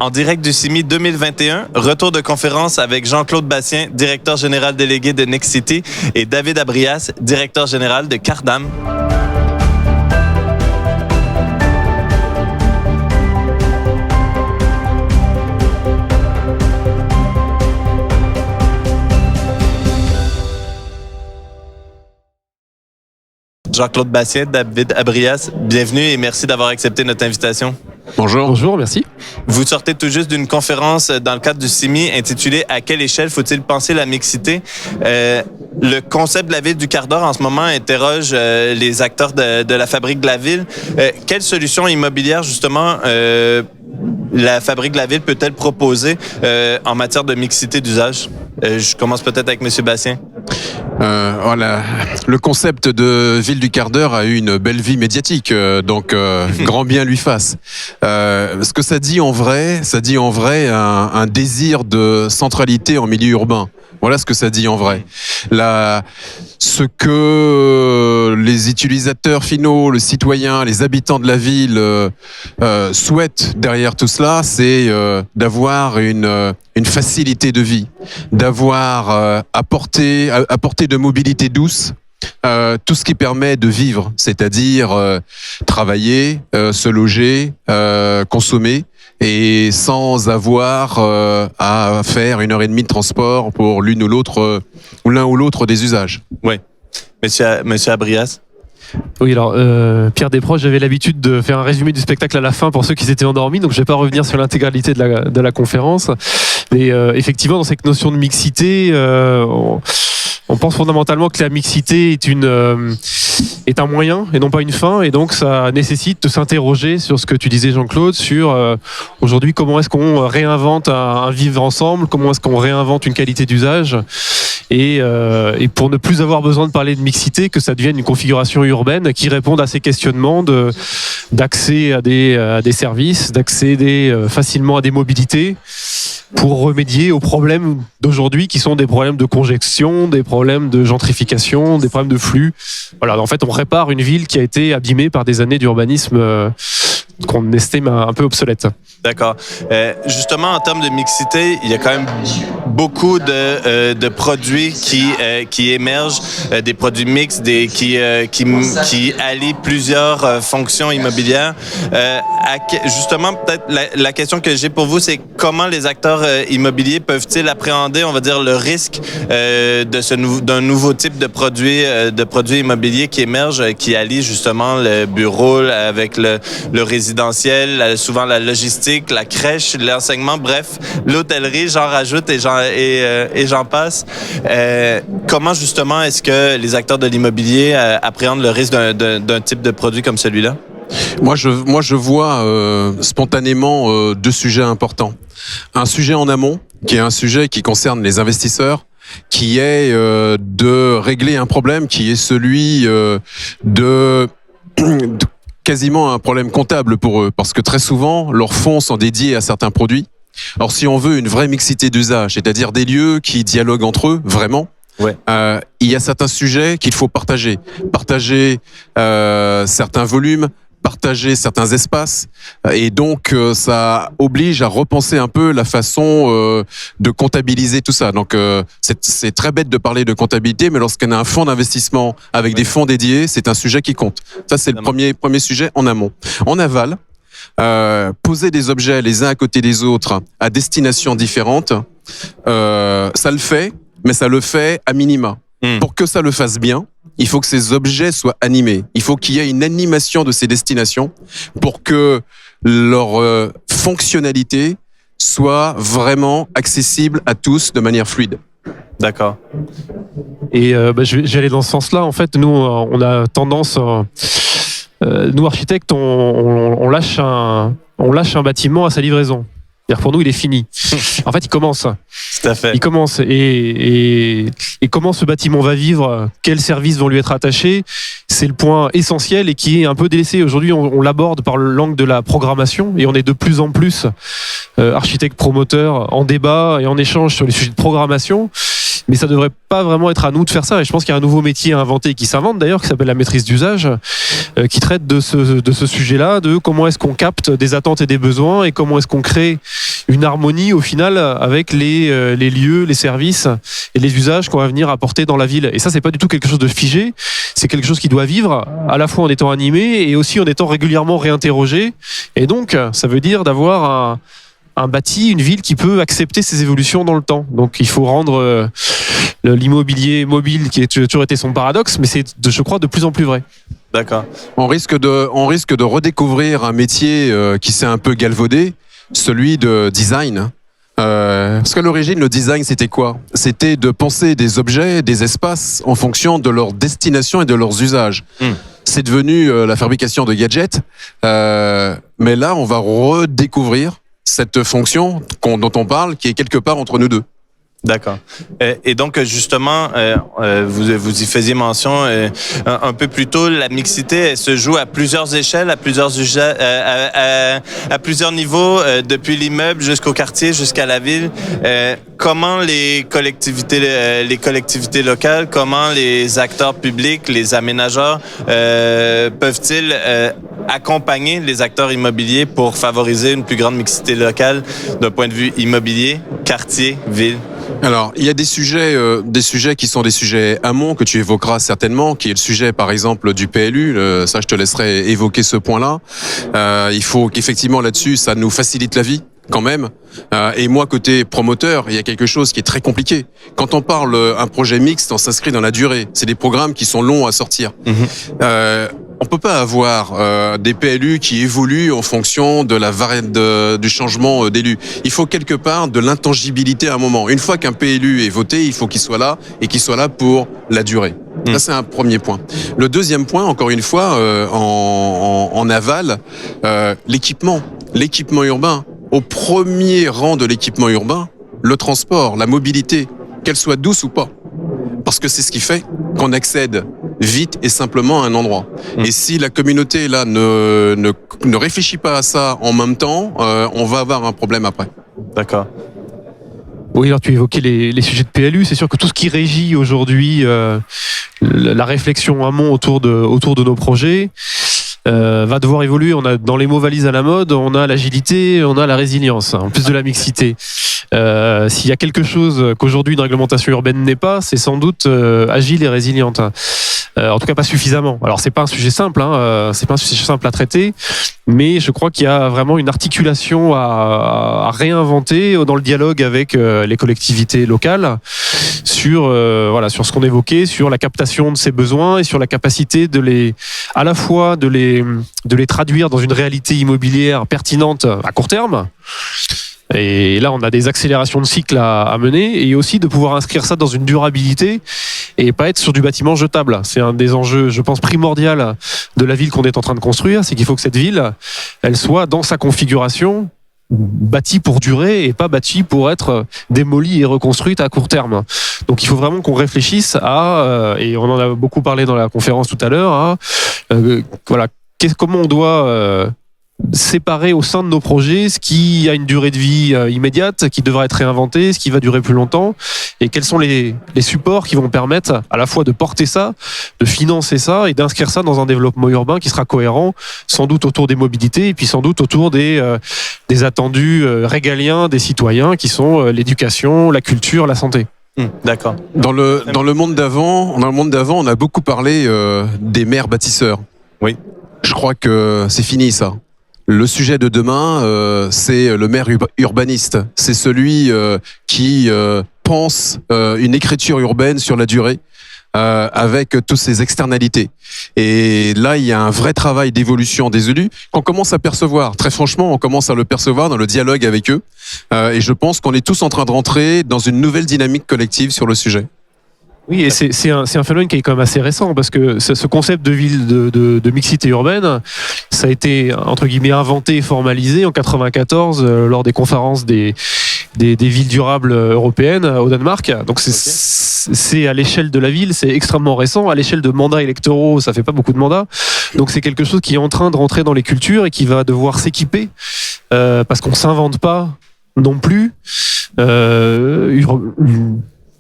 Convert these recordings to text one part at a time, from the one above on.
En direct du CIMI 2021, retour de conférence avec Jean-Claude Bastien, directeur général délégué de Nexity, et David Abrias, directeur général de Cardam. Jean-Claude Bastien, David Abrias, bienvenue et merci d'avoir accepté notre invitation. Bonjour. Bonjour, merci. Vous sortez tout juste d'une conférence dans le cadre du CIMI intitulée « À quelle échelle faut-il penser la mixité ?» Le concept de la ville du quart d'heure en ce moment interroge les acteurs de la Fabrique de la ville. Quelle solution immobilière justement la Fabrique de la ville peut-elle proposer en matière de mixité d'usage? Je commence peut-être avec M. Bastien. Voilà. Le concept de ville du quart d'heure a eu une belle vie médiatique, donc grand bien lui fasse. Ce que ça dit en vrai un désir de centralité en milieu urbain. Voilà ce que ça dit en vrai. Ce que les utilisateurs finaux, le citoyen, les habitants de la ville souhaitent derrière tout cela, c'est d'avoir une facilité de vie, d'avoir apporté de mobilité douce, tout ce qui permet de vivre, c'est-à-dire travailler, se loger, consommer, et sans avoir à faire 1h30 de transport pour l'un ou l'autre des usages. Oui. Monsieur Abrias. Oui, alors Pierre Desproges, j'avais l'habitude de faire un résumé du spectacle à la fin pour ceux qui s'étaient endormis, donc je ne vais pas revenir sur l'intégralité de la conférence. Mais effectivement, dans cette notion de mixité, on pense fondamentalement que la mixité est un moyen et non pas une fin, et donc ça nécessite de s'interroger sur ce que tu disais, Jean-Claude, sur aujourd'hui comment est-ce qu'on réinvente un vivre ensemble, comment est-ce qu'on réinvente une qualité d'usage, et pour ne plus avoir besoin de parler de mixité, que ça devienne une configuration urbaine qui réponde à ces questionnements d'accès à des services, d'accéder facilement à des mobilités, pour remédier aux problèmes d'aujourd'hui qui sont des problèmes de congestion, des problèmes de gentrification, des problèmes de flux. Voilà, en fait, on répare une ville qui a été abîmée par des années d'urbanisme qu'on estime un peu obsolète. D'accord. Justement, en termes de mixité, il y a quand même beaucoup de produits qui émergent, des produits mixtes, qui allient plusieurs fonctions immobilières. Justement, peut-être la question que j'ai pour vous, c'est comment les acteurs immobiliers peuvent-ils appréhender, on va dire, le risque d'un nouveau type de produits immobiliers qui émerge, qui allie justement le bureau avec le résidentiel, souvent la logistique, la crèche, l'enseignement, bref, l'hôtellerie, j'en rajoute et j'en passe. Comment justement est-ce que les acteurs de l'immobilier appréhendent le risque d'un type de produit comme celui-là? Moi, je vois spontanément deux sujets importants. Un sujet en amont, qui est un sujet qui concerne les investisseurs, qui est de régler un problème qui est celui de quasiment un problème comptable pour eux, parce que très souvent, leurs fonds sont dédiés à certains produits. Alors, si on veut une vraie mixité d'usage, c'est-à-dire des lieux qui dialoguent entre eux, vraiment, ouais. Il y a certains sujets qu'il faut partager. Partager certains volumes, partager certains espaces, et donc ça oblige à repenser un peu la façon de comptabiliser tout ça. Donc c'est très bête de parler de comptabilité, mais lorsqu'on a un fonds d'investissement avec des fonds dédiés, c'est un sujet qui compte. Ça, c'est le premier sujet en amont. En aval, poser des objets les uns à côté des autres à destination différente, ça le fait, mais ça le fait à minima. Pour que ça le fasse bien, il faut que ces objets soient animés. Il faut qu'il y ait une animation de ces destinations pour que leur fonctionnalité soit vraiment accessible à tous de manière fluide. D'accord. Et j'allais dans ce sens-là. En fait, nous, on a tendance, nous architectes, on lâche un bâtiment à sa livraison. C'est-à-dire pour nous, il est fini. En fait, il commence. Tout à fait. Il commence. Et comment ce bâtiment va vivre, quels services vont lui être attachés, c'est le point essentiel et qui est un peu délaissé. Aujourd'hui, on l'aborde par l'angle de la programmation et on est de plus en plus architectes promoteurs en débat et en échange sur les sujets de programmation. Mais ça devrait pas vraiment être à nous de faire ça. Et je pense qu'il y a un nouveau métier à inventer qui s'invente d'ailleurs, qui s'appelle la maîtrise d'usage, qui traite de ce sujet-là, de comment est-ce qu'on capte des attentes et des besoins et comment est-ce qu'on crée une harmonie au final avec les lieux, les services et les usages qu'on va venir apporter dans la ville. Et ça, c'est pas du tout quelque chose de figé. C'est quelque chose qui doit vivre à la fois en étant animé et aussi en étant régulièrement réinterrogé. Et donc, ça veut dire d'avoir un bâti, une ville qui peut accepter ces évolutions dans le temps. Donc il faut rendre l'immobilier mobile, qui a toujours été son paradoxe, mais c'est, je crois, de plus en plus vrai. D'accord. On risque de redécouvrir un métier qui s'est un peu galvaudé, celui de design. Parce qu'à l'origine, le design, c'était quoi? C'était de penser des objets, des espaces en fonction de leur destination et de leurs usages. C'est devenu la fabrication de gadgets. Mais là, on va redécouvrir cette fonction dont on parle, qui est quelque part entre nous deux. D'accord. Et donc, justement, vous y faisiez mention un peu plus tôt, la mixité, elle se joue à plusieurs échelles, à plusieurs niveaux, depuis l'immeuble jusqu'au quartier, jusqu'à la ville. Comment les collectivités locales, comment les acteurs publics, les aménageurs peuvent-ils accompagner les acteurs immobiliers pour favoriser une plus grande mixité locale d'un point de vue immobilier, quartier, ville? Alors, il y a des sujets qui sont des sujets amont que tu évoqueras certainement, qui est le sujet, par exemple, du PLU. Ça, je te laisserai évoquer ce point-là. Il faut qu'effectivement là-dessus, ça nous facilite la vie quand même. Et moi, côté promoteur, il y a quelque chose qui est très compliqué. Quand on parle un projet mixte, on s'inscrit dans la durée. C'est des programmes qui sont longs à sortir. On peut pas avoir des PLU qui évoluent en fonction de du changement d'élu. Il faut quelque part de l'intangibilité à un moment. Une fois qu'un PLU est voté, il faut qu'il soit là et qu'il soit là pour la durée. Ça, c'est un premier point. Le deuxième point, encore une fois, en aval, l'équipement urbain. Au premier rang de l'équipement urbain, le transport, la mobilité, qu'elle soit douce ou pas. Parce que c'est ce qui fait qu'on accède vite et simplement à un endroit. Et si la communauté là ne réfléchit pas à ça en même temps, on va avoir un problème après. D'accord. Oui, alors tu évoquais les sujets de PLU. C'est sûr que tout ce qui régit aujourd'hui la réflexion amont autour de nos projets va devoir évoluer. On a dans les mots valises à la mode, on a l'agilité, on a la résilience, en plus de la mixité. S'il y a quelque chose qu'aujourd'hui une réglementation urbaine n'est pas, c'est sans doute agile et résiliente. En tout cas, pas suffisamment. Alors, c'est pas un sujet simple, c'est pas un sujet simple à traiter, mais je crois qu'il y a vraiment une articulation à réinventer dans le dialogue avec les collectivités locales sur ce qu'on évoquait, sur la captation de ces besoins et sur la capacité à la fois de les traduire dans une réalité immobilière pertinente à court terme. Et là, on a des accélérations de cycle à mener, et aussi de pouvoir inscrire ça dans une durabilité et pas être sur du bâtiment jetable. C'est un des enjeux, je pense, primordial de la ville qu'on est en train de construire, c'est qu'il faut que cette ville, elle soit dans sa configuration bâtie pour durer et pas bâtie pour être démolie et reconstruite à court terme. Donc il faut vraiment qu'on réfléchisse et on en a beaucoup parlé dans la conférence tout à l'heure, comment on doit séparer au sein de nos projets ce qui a une durée de vie immédiate, qui devra être réinventé, ce qui va durer plus longtemps, et quels sont les supports qui vont permettre à la fois de porter ça, de financer ça et d'inscrire ça dans un développement urbain qui sera cohérent, sans doute autour des mobilités et puis sans doute autour des attendus régaliens des citoyens qui sont l'éducation, la culture, la santé. D'accord. Dans le monde d'avant, on a beaucoup parlé des maires bâtisseurs. Oui. Je crois que c'est fini ça. Le sujet de demain, c'est le maire urbaniste. C'est celui qui pense une écriture urbaine sur la durée, avec toutes ses externalités. Et là, il y a un vrai travail d'évolution des élus qu'on commence à percevoir. Très franchement, on commence à le percevoir dans le dialogue avec eux. Et je pense qu'on est tous en train de rentrer dans une nouvelle dynamique collective sur le sujet. Oui, et c'est un phénomène qui est quand même assez récent, parce que ce concept de ville de mixité urbaine, ça a été entre guillemets inventé et formalisé en 94 lors des conférences des villes durables européennes au Danemark. Donc c'est à l'échelle de la ville, c'est extrêmement récent. À l'échelle de mandats électoraux, ça fait pas beaucoup de mandats. Donc c'est quelque chose qui est en train de rentrer dans les cultures et qui va devoir s'équiper parce qu'on s'invente pas non plus.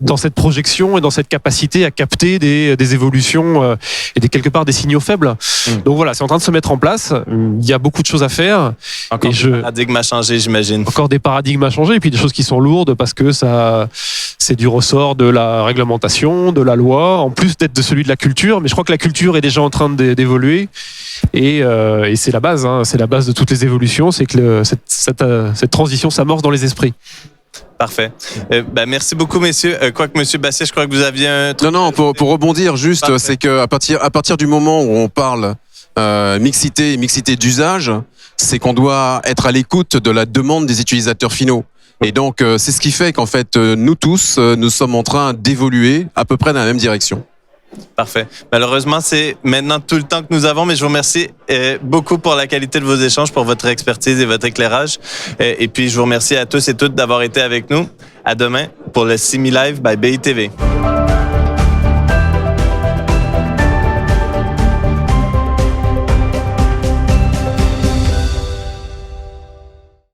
dans cette projection et dans cette capacité à capter des évolutions et quelque part des signaux faibles. Donc voilà, c'est en train de se mettre en place. Il y a beaucoup de choses à faire. Encore des paradigmes à changer, j'imagine. Encore des paradigmes à changer et puis des choses qui sont lourdes parce que c'est du ressort de la réglementation, de la loi, en plus d'être de celui de la culture. Mais je crois que la culture est déjà en train d'évoluer et c'est la base. Hein, c'est la base de toutes les évolutions. C'est que cette transition s'amorce dans les esprits. Parfait. Merci beaucoup, messieurs. Quoique, monsieur Bassier, je crois que vous aviez un truc. Non, pour rebondir juste, parfait. C'est qu'à partir du moment où on parle mixité d'usage, c'est qu'on doit être à l'écoute de la demande des utilisateurs finaux. Et donc, c'est ce qui fait qu'en fait, nous tous, nous sommes en train d'évoluer à peu près dans la même direction. Parfait. Malheureusement, c'est maintenant tout le temps que nous avons, mais je vous remercie beaucoup pour la qualité de vos échanges, pour votre expertise et votre éclairage. Et puis, je vous remercie à tous et toutes d'avoir été avec nous. À demain pour le Simi Live by BITV.